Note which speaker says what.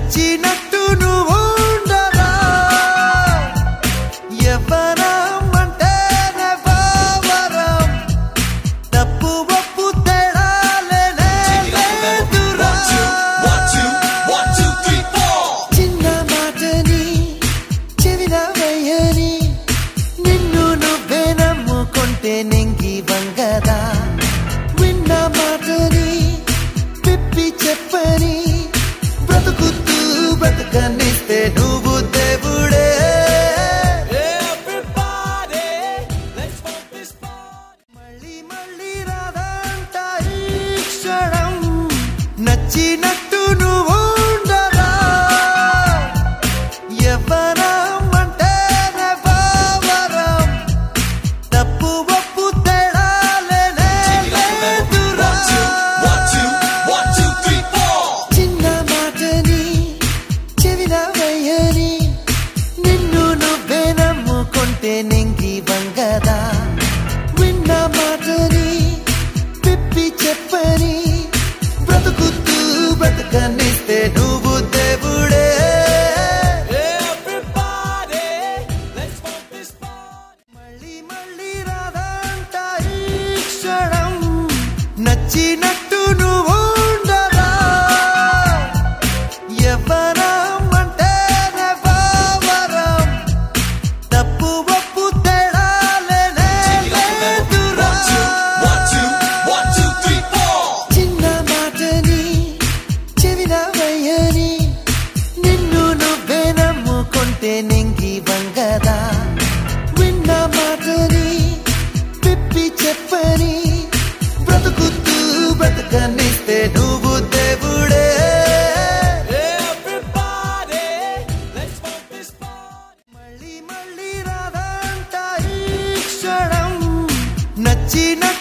Speaker 1: నచ్చినట్టు నువ్వు ఉండరా ఎవరం అంటేనే భావరం తప్పు ఒప్పు తేడాలేనే లేదురా చిన్న మాటని చెవిన వేయని నిన్ను నువ్వే నమ్ముకుంటే నింగి వంగదా విన్న మాటని పిప్పి చెప్పని బ్రతుకుతూ బ్రతకనిస్తే నువ్వు దేవుడే మళ్ళీ మళ్ళీ రాదంట ఈ క్షణం నచ్చినట్టు నువ్వు ఉండరా ఎవరం అంటేనే భావరం తప్పు ఒప్పు తేడాలేనే లేదురా చిన్న మాటని చెవిన వేయని నిన్ను నువ్వే నమ్ముకుంటే నింగి వంగదా విన్న మాటని పిప్పి చెప్పని బ్రతుకుతూ బ్రతకనిస్తే నువ్వు దేవుడే మళ్ళీ మళ్ళీ రాదంట ఈ క్షణం నచ్చినట్టు నువ్వు ఉండరా ఎవరం అంటేనే భావరం తప్పు ఒప్పు తేడాలేనే లేదురా చిన్న మాటని చెవిన వేయని నిన్ను నువ్వే నమ్ముకుంటే నింగి వంగదా విన్న మాటని పిప్పి చెప్పని బ్రతుకుతూ బ్రతకనిస్తే నువ్వు దేవుడే మళ్ళీ మళ్ళీ రాదంట ఈ క్షణం నచ్చినట్టు